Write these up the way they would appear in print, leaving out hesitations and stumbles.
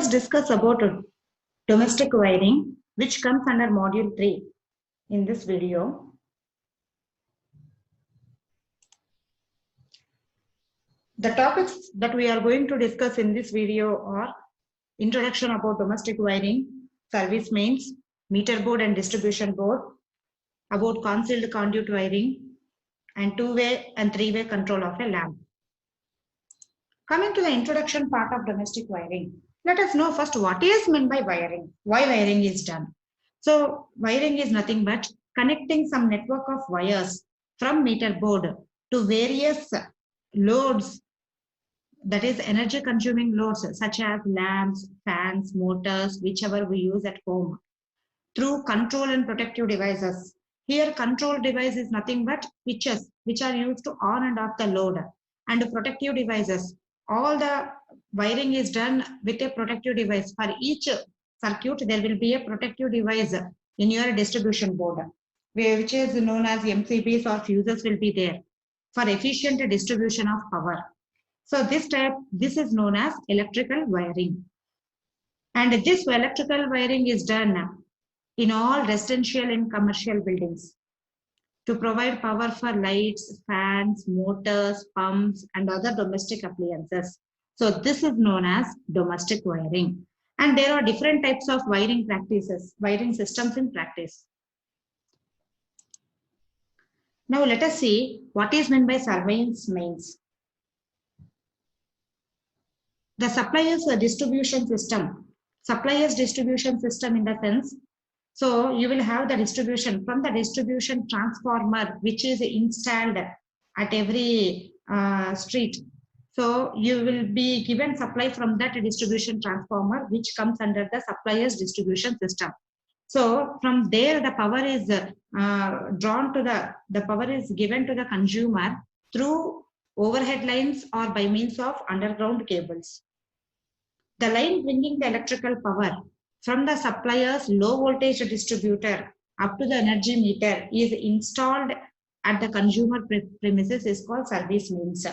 us discuss about domestic wiring, which comes under module 3 in this video. The topics that we are going to discuss in this video are introduction about domestic wiring, service mains, meter board and distribution board, about concealed conduit wiring, and two-way and three-way control of a lamp. Coming to the introduction part of domestic wiring, let us know first what is meant by wiring, why wiring is done. So wiring is nothing but connecting some network of wires from meter board to various loads, that is energy consuming loads such as lamps, fans, motors, whichever we use at home, through control and protective devices. Here control device is nothing but switches which are used to on and off the load, and protective devices. All the wiring is done with a protective device. For each circuit there will be a protective device in your distribution board, which is known as MCBs or fuses will be there for efficient distribution of power. So this is known as electrical wiring. And this electrical wiring is done in all residential and commercial buildings to provide power for lights, fans, motors, pumps, and other domestic appliances. So this is known as domestic wiring. And there are different types of wiring practices, wiring systems in practice. Now let us see what is meant by service mains. The supplier's distribution system. Supplier's distribution system in the sense, so you will have the distribution from the distribution transformer which is installed at every street. So you will be given supply from that distribution transformer which comes under the supplier's distribution system. So from there the power is drawn to the power is given to the consumer through overhead lines or by means of underground cables. The line bringing the electrical power from the supplier's low voltage distributor up to the energy meter is installed at the consumer premises is called service mains.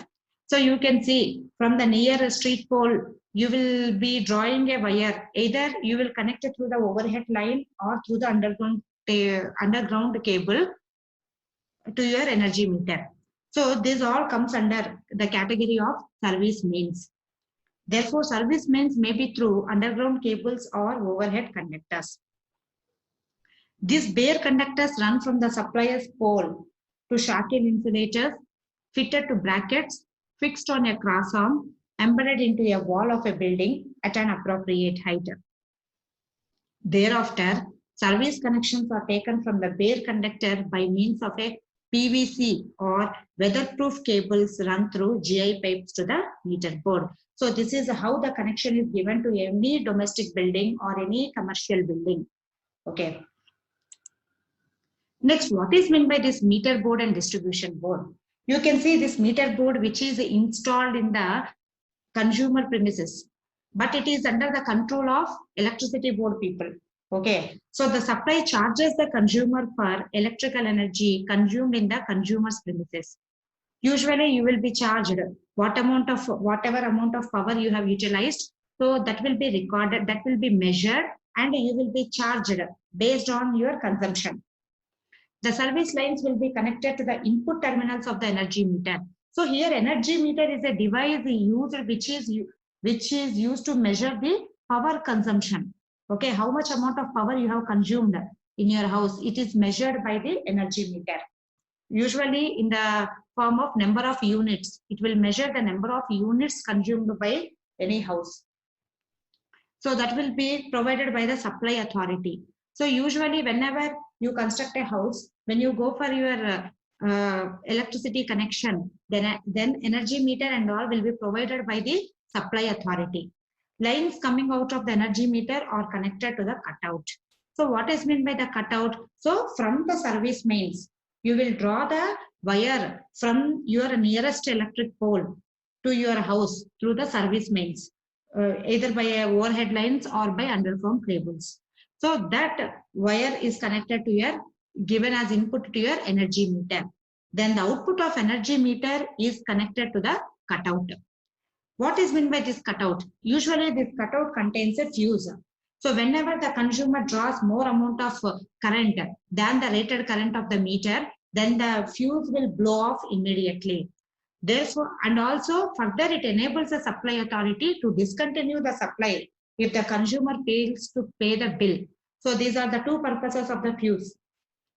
So you can see from the near street pole, you will be drawing a wire. Either you will connect it through the overhead line or through the underground cable to your energy meter. So this all comes under the category of service mains. Therefore, service mains may be through underground cables or overhead conductors. These bare conductors run from the supplier's pole to Sharkin insulators fitted to brackets fixed on a cross arm embedded into a wall of a building at an appropriate height. Thereafter, service connections are taken from the bare conductor by means of a PVC or weatherproof cables run through GI pipes to the meter board. So this is how the connection is given to any domestic building or any commercial building. Okay. Next, what is meant by this meter board and distribution board? You can see this meter board which is installed in the consumer premises, but it is under the control of electricity board people. Okay, so the supply charges the consumer for electrical energy consumed in the consumer's premises. Usually you will be charged whatever amount of power you have utilized. So that will be recorded, that will be measured, and you will be charged based on your consumption. The service lines will be connected to the input terminals of the energy meter. So here energy meter is a device used which is used to measure the power consumption. Okay, how much amount of power you have consumed in your house, it is measured by the energy meter. Usually in the form of number of units, it will measure the number of units consumed by any house. So that will be provided by the supply authority. So usually whenever you construct a house, when you go for your electricity connection, then energy meter and all will be provided by the supply authority. Lines coming out of the energy meter are connected to the cutout. So what is meant by the cutout? So from the service mains, you will draw the wire from your nearest electric pole to your house through the service mains, either by overhead lines or by underground cables. So that wire is connected to your, given as input to your energy meter. Then the output of energy meter is connected to the cutout. What is meant by this cutout? Usually this cutout contains a fuse. So whenever the consumer draws more amount of current than the rated current of the meter, then the fuse will blow off immediately. Therefore, and also further it enables the supply authority to discontinue the supply if the consumer fails to pay the bill. So these are the two purposes of the fuse,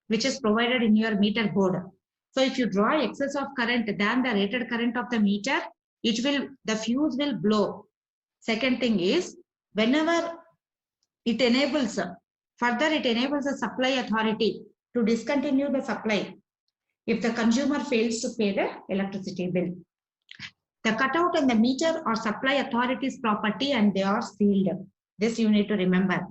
which is provided in your meter board. So if you draw excess of current than the rated current of the meter, the fuse will blow. Second thing is, whenever it enables, further it enables the supply authority to discontinue the supply if the consumer fails to pay the electricity bill. The cutout and the meter are supply authority's property and they are sealed. This you need to remember.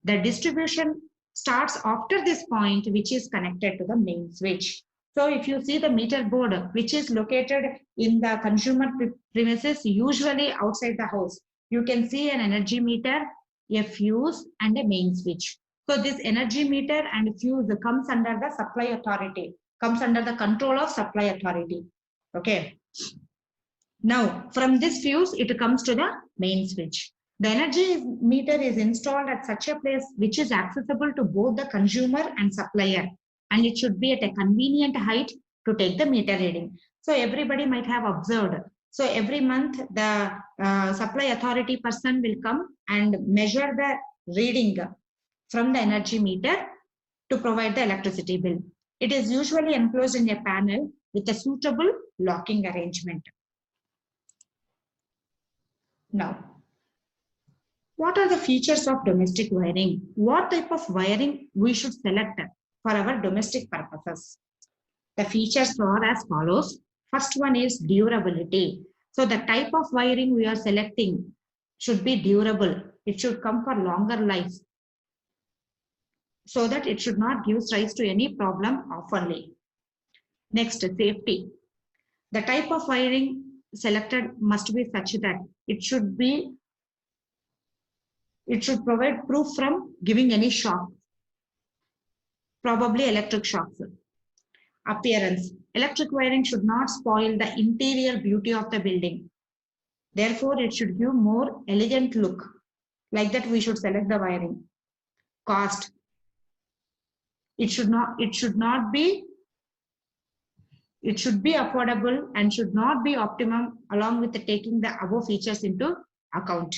The distribution starts after this point, which is connected to the main switch. So if you see the meter board, which is located in the consumer premises, usually outside the house, you can see an energy meter, a fuse, and a main switch. So this energy meter and fuse comes under the supply authority, comes under the control of supply authority. Okay. Now, from this fuse, it comes to the main switch. The energy meter is installed at such a place which is accessible to both the consumer and supplier, and it should be at a convenient height to take the meter reading. So everybody might have observed. So every month, the supply authority person will come and measure the reading from the energy meter to provide the electricity bill. It is usually enclosed in a panel with a suitable locking arrangement. Now, what are the features of domestic wiring? What type of wiring we should select for our domestic purposes? The features are as follows. First one is durability. So the type of wiring we are selecting should be durable. It should come for longer life, so that it should not give rise to any problem oftenly. Next, safety. The type of wiring selected must be such that it should provide proof from giving any shock, probably electric shocks. Appearance. Electric wiring should not spoil the interior beauty of the building. Therefore, it should give more elegant look. Like that, we should select the wiring. Cost. It should be affordable and should not be optimum, along with taking the above features into account.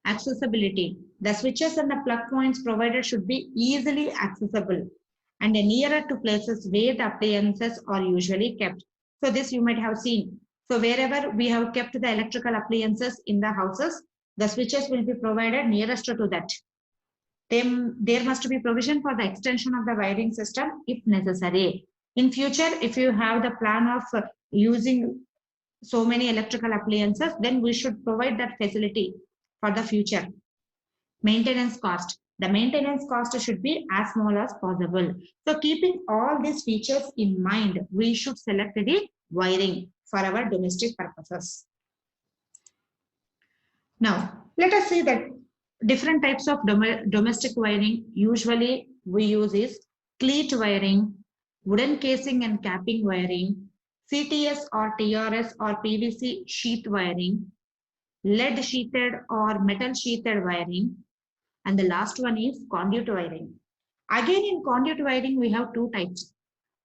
Accessibility. The switches and the plug points provided should be easily accessible and nearer to places where the appliances are usually kept. So this you might have seen. So wherever we have kept the electrical appliances in the houses, the switches will be provided nearest to that. There must be provision for the extension of the wiring system if necessary. In future, if you have the plan of using so many electrical appliances, then we should provide that facility for the future. Maintenance cost. The maintenance cost should be as small as possible. So keeping all these features in mind, we should select the wiring for our domestic purposes. Now, let us see that different types of domestic wiring usually we use is cleat wiring, wooden casing and capping wiring, CTS or TRS or PVC sheath wiring, lead sheathed or metal sheathed wiring, and the last one is conduit wiring. Again, in conduit wiring, we have two types: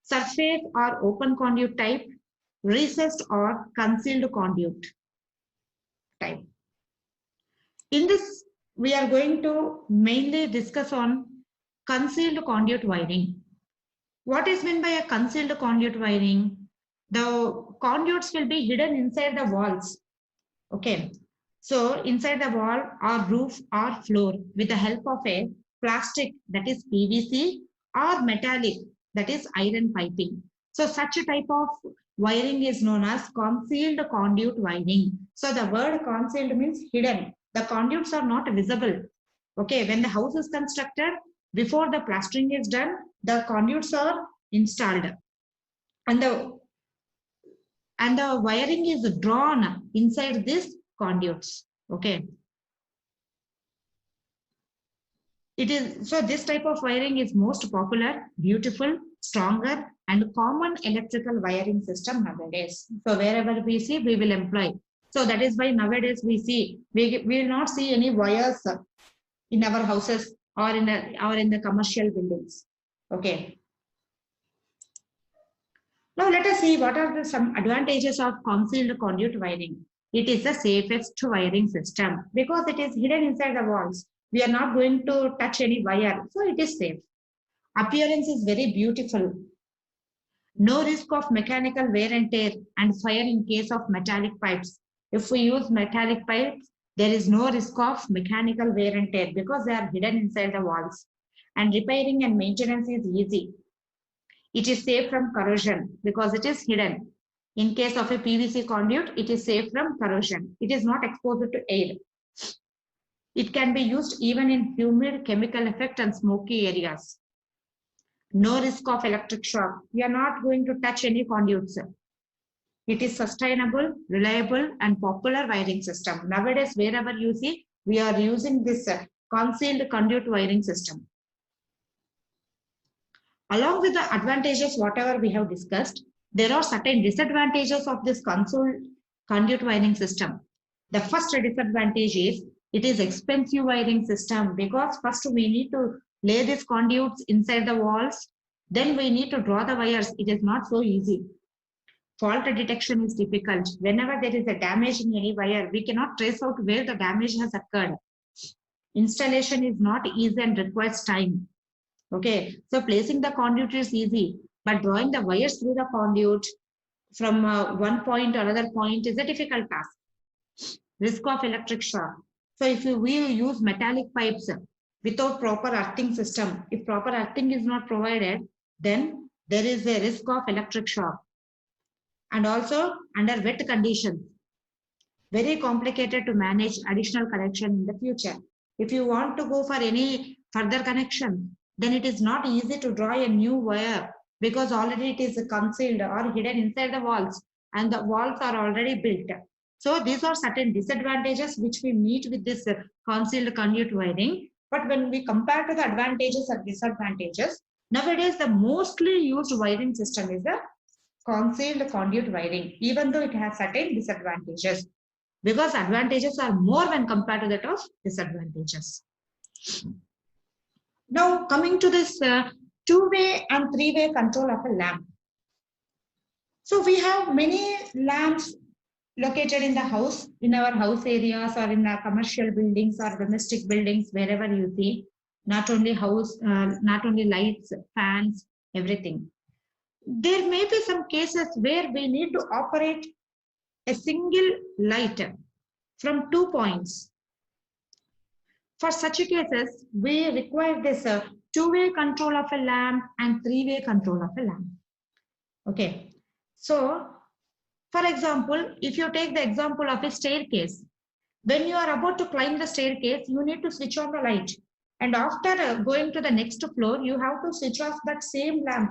surface or open conduit type, recessed or concealed conduit type. In this, we are going to mainly discuss on concealed conduit wiring. What is meant by a concealed conduit wiring? The conduits will be hidden inside the walls. Okay. So inside the wall or roof or floor with the help of a plastic, that is PVC, or metallic, that is iron piping. So such a type of wiring is known as concealed conduit wiring. So the word concealed means hidden. The conduits are not visible. Okay, when the house is constructed, before the plastering is done, the conduits are installed, and the wiring is drawn inside these conduits. Okay. It is so this type of wiring is most popular, beautiful, stronger, and common electrical wiring system nowadays. So wherever we see, we will employ. So that is why nowadays we see, we will not see any wires in our houses or in the commercial buildings. Okay. Now let us see what are some advantages of concealed conduit wiring. It is the safest wiring system because it is hidden inside the walls. We are not going to touch any wire, so it is safe. Appearance is very beautiful. No risk of mechanical wear and tear and fire in case of metallic pipes. If we use metallic pipes, there is no risk of mechanical wear and tear because they are hidden inside the walls. And repairing and maintenance is easy. It is safe from corrosion because it is hidden. In case of a PVC conduit, it is safe from corrosion. It is not exposed to air. It can be used even in humid, chemical effect and smoky areas. No risk of electric shock. We are not going to touch any conduits. It is sustainable, reliable, and popular wiring system. Nowadays, wherever you see, we are using this concealed conduit wiring system. Along with the advantages, whatever we have discussed, there are certain disadvantages of this concealed conduit wiring system. The first disadvantage is it is expensive wiring system because first we need to lay these conduits inside the walls. Then we need to draw the wires. It is not so easy. Fault detection is difficult. Whenever there is a damage in any wire, we cannot trace out where the damage has occurred. Installation is not easy and requires time. Okay, so placing the conduit is easy, but drawing the wires through the conduit from one point to another point is a difficult task. Risk of electric shock. So if we use metallic pipes without proper earthing system, if proper earthing is not provided, then there is a risk of electric shock. And also under wet conditions, very complicated to manage additional connection in the future. If you want to go for any further connection, then it is not easy to draw a new wire because already it is concealed or hidden inside the walls and the walls are already built. So these are certain disadvantages which we meet with this concealed conduit wiring. But when we compare to the advantages and disadvantages, nowadays the mostly used wiring system is the concealed conduit wiring, even though it has certain disadvantages, because advantages are more when compared to that of disadvantages. Now coming to this two-way and three-way control of a lamp. So we have many lamps located in the house, in our house areas or in our commercial buildings or domestic buildings, wherever you see, not only house, not only lights, fans, everything. There may be some cases where we need to operate a single light from 2 points. For such cases, we require this two-way control of a lamp and three-way control of a lamp. Okay, so for example, if you take the example of a staircase, when you are about to climb the staircase, you need to switch on the light. And after going to the next floor, you have to switch off that same lamp,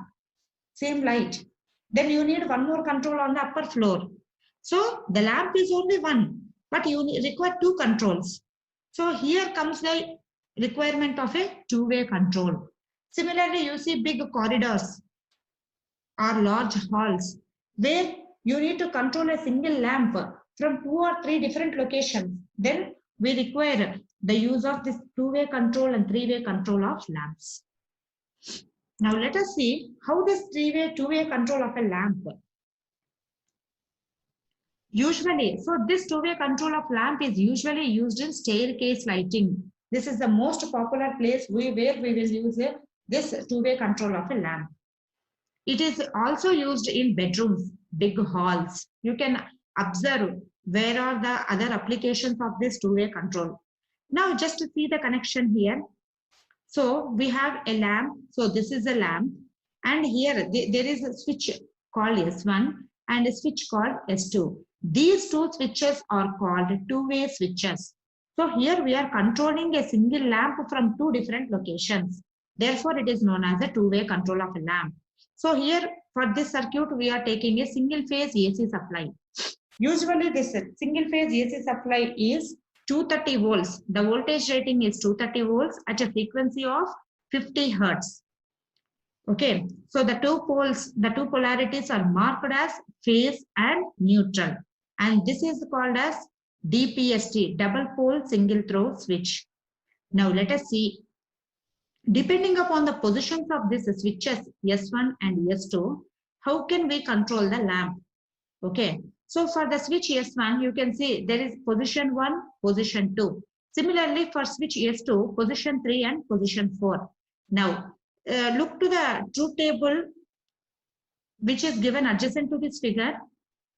same light. Then you need one more control on the upper floor. So the lamp is only one, but you require two controls. So here comes the requirement of a two-way control. Similarly, you see big corridors or large halls where you need to control a single lamp from 2 or 3 different locations. Then we require the use of this two-way control and three-way control of lamps. Now let us see how this two-way control of a lamp. Usually, so this two-way control of lamp is usually used in staircase lighting. This is the most popular place where we will use this two-way control of a lamp. It is also used in bedrooms, big halls. You can observe where are the other applications of this two-way control. Now just to see the connection here. So we have a lamp. So this is a lamp. And here there is a switch called S1 and a switch called S2. These two switches are called two-way switches. So here we are controlling a single lamp from 2 different locations. Therefore, it is known as a two-way control of a lamp. So here for this circuit, we are taking a single phase AC supply. Usually this single phase AC supply is 230 volts. The voltage rating is 230 volts at a frequency of 50 hertz. Okay, so the two polarities are marked as phase and neutral, and this is called as DPST, double pole single throw switch. Now let us see, depending upon the positions of these switches S1 and S2, how can we control the lamp? Okay, so for the switch S1, you can see there is position 1, position 2. Similarly, for switch S2, position 3 and position 4. Now, look to the truth table which is given adjacent to this figure.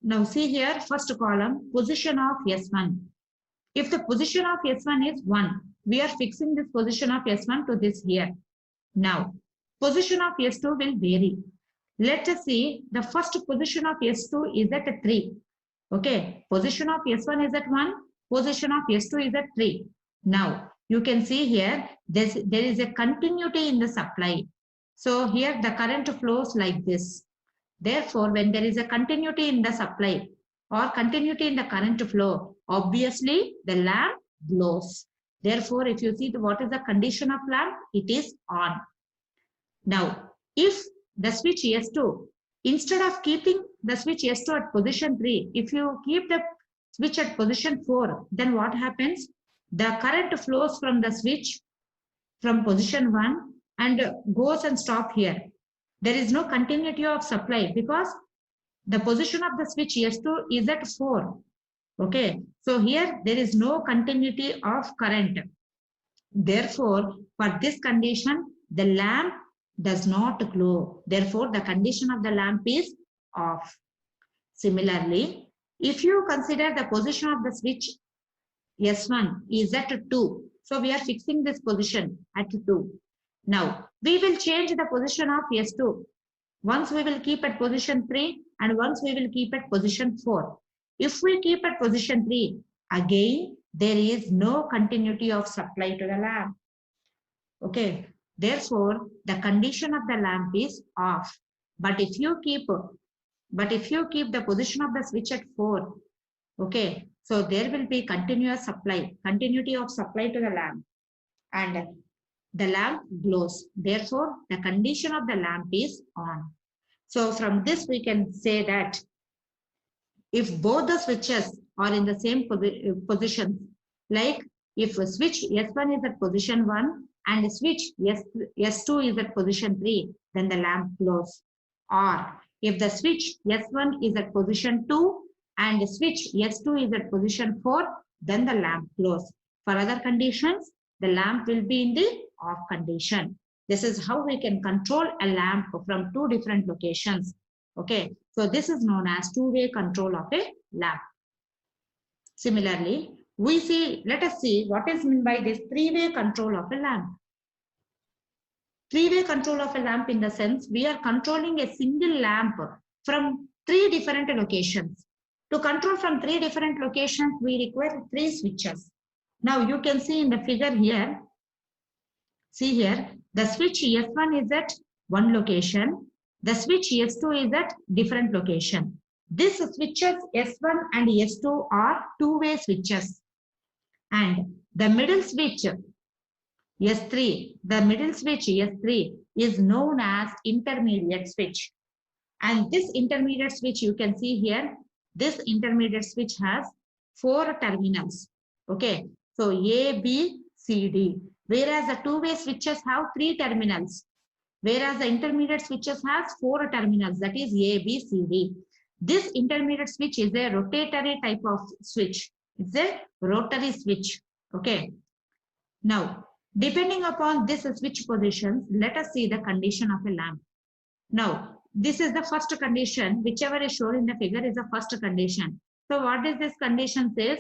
Now see here, first column, position of S1. If the position of S1 is 1, we are fixing this position of S1 to this here. Now, position of S2 will vary. Let us see, the first position of S2 is at 3. Okay, position of S1 is at 1, position of S2 is at 3. Now, you can see here, there is a continuity in the supply. So here the current flows like this. Therefore, when there is a continuity in the supply or continuity in the current flow, obviously the lamp glows. Therefore, if you see what is the condition of lamp, it is on. Now, if the switch S2, instead of keeping the switch S2 at position 3, if you keep the switch at position 4, then what happens? The current flows from the switch from position 1 and goes and stop here. There is no continuity of supply because the position of the switch S2 is at 4. Okay, so here there is no continuity of current. Therefore, for this condition, the lamp does not glow. Therefore, the condition of the lamp is off. Similarly, if you consider the position of the switch S1 is at 2, so we are fixing this position at 2. Now, we will change the position of S2. Once we will keep at position 3 and once we will keep at position 4. If we keep at position 3, again, there is no continuity of supply to the lamp. Okay, therefore, the condition of the lamp is off. But if you keep the position of the switch at 4, okay, so there will be continuous supply, continuity of supply to the lamp, and the lamp glows. Therefore, the condition of the lamp is on. So from this, we can say that if both the switches are in the same position, like if a switch S1 is at position 1 and a switch S2 is at position 3, then the lamp glows. Or if the switch S1 is at position 2 and the switch S2 is at position 4, then the lamp glows. For other conditions, the lamp will be in the off condition. This is how we can control a lamp from two different locations. Okay, so this is known as two-way control of a lamp. Similarly, let us see what is meant by this three-way control of a lamp. Three-way control of a lamp in the sense we are controlling a single lamp from 3 different locations. To control from 3 different locations, we require 3 switches. Now you can see in the figure here, see here, the switch S1 is at one location, the switch S2 is at different location. These switches S1 and S2 are two-way switches. And the middle switch S3, the middle switch S3 is known as intermediate switch. And this intermediate switch you can see here, this intermediate switch has 4 terminals. Okay, so A, B, C, D. Whereas the two-way switches have 3 terminals. Whereas the intermediate switches has 4 terminals, that is A, B, C, D. This intermediate switch is a rotatory type of switch. It's a rotary switch. Okay. Now, depending upon this switch positions, let us see the condition of a lamp. Now, this is the first condition. Whichever is shown in the figure is the first condition. So, what does this condition says?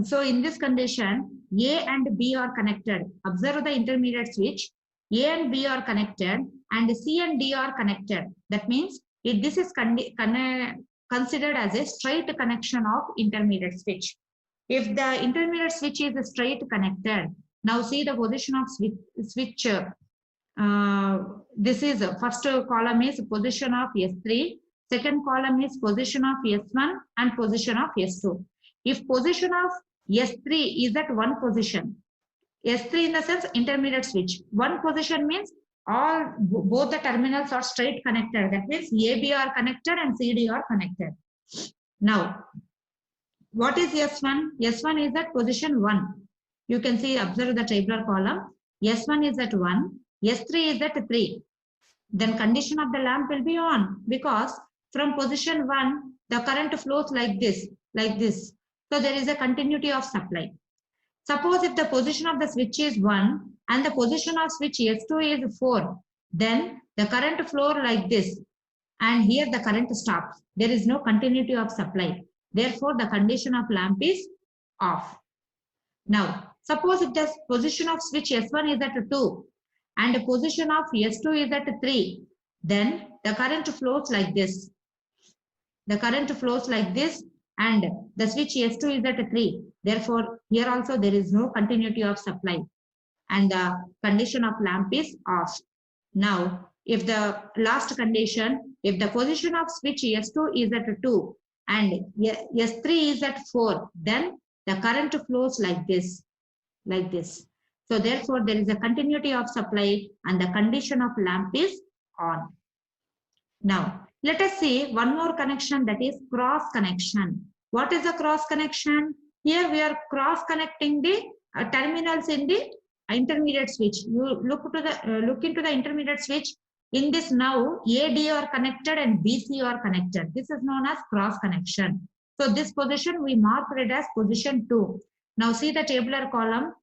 So, in this condition, A and B are connected. Observe the intermediate switch. A and B are connected and C and D are connected. That means this is considered as a straight connection of intermediate switch. If the intermediate switch is straight connected, now see the position of switch. This is first column is position of S3, second column is position of S1 and position of S2. If position of S3 is at one position, S3 in the sense intermediate switch, one position means both the terminals are straight connected. That means AB are connected and CD are connected. Now, what is S1? S1 is at position 1. You can see, observe the tabular column. S1 is at 1. S3 is at 3. Then condition of the lamp will be on, because from position 1, the current flows like this. So there is a continuity of supply. Suppose if the position of the switch is 1 and the position of switch S2 is 4, then the current flow like this, and here the current stops. There is no continuity of supply. Therefore, the condition of lamp is off. Now, suppose if the position of switch S1 is at 2 and the position of S2 is at 3, then the current flows like this. The current flows like this, and the switch S2 is at 3. Therefore, here also there is no continuity of supply, and the condition of lamp is off. Now, if the last condition, if the position of switch S2 is at 2 and S3 is at 4, then the current flows like this. So therefore, there is a continuity of supply and the condition of lamp is on. Now, let us see one more connection, that is cross connection. What is a cross connection? Here we are cross connecting the terminals in the intermediate switch. You look into the intermediate switch. In this now, AD are connected and BC are connected. This is known as cross connection. So this position we mark it as position 2. Now see the tabular column.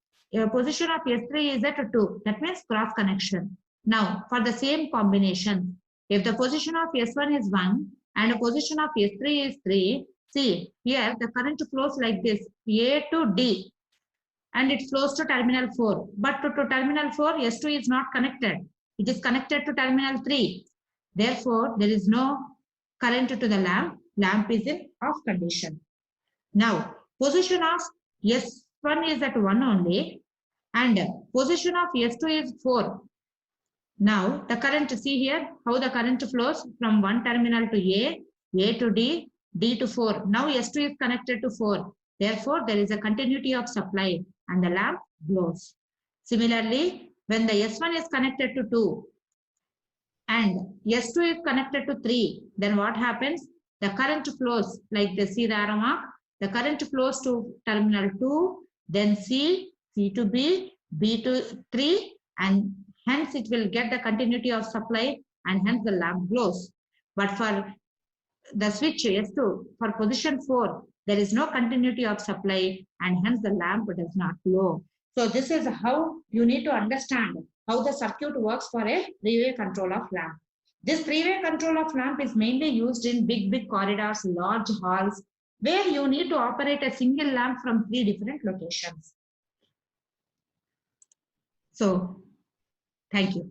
Position of S3 is at 2. That means cross connection. Now for the same combination, if the position of S1 is 1 and the position of S3 is 3, see here the current flows like this, A to D, and it flows to terminal 4. But to terminal 4, S2 is not connected. It is connected to terminal 3. Therefore, there is no current to the lamp. Lamp is in off condition. Now, position of S1 is at 1 only, and position of S2 is 4. Now, the current, see here how the current flows from one terminal to A to D, D to 4. Now, S2 is connected to 4. Therefore, there is a continuity of supply and the lamp glows. Similarly, when the S1 is connected to 2 and S2 is connected to 3, then what happens? The current flows like this. See the arrow mark? The current flows to terminal 2, then C to B, B to 3, and hence it will get the continuity of supply and hence the lamp glows. But for the switch S2, for position 4, there is no continuity of supply and hence the lamp does not glow. So this is how you need to understand how the circuit works for a three-way control of lamp. This three-way control of lamp is mainly used in big corridors, large halls, where you need to operate a single lamp from 3 different locations. So, thank you.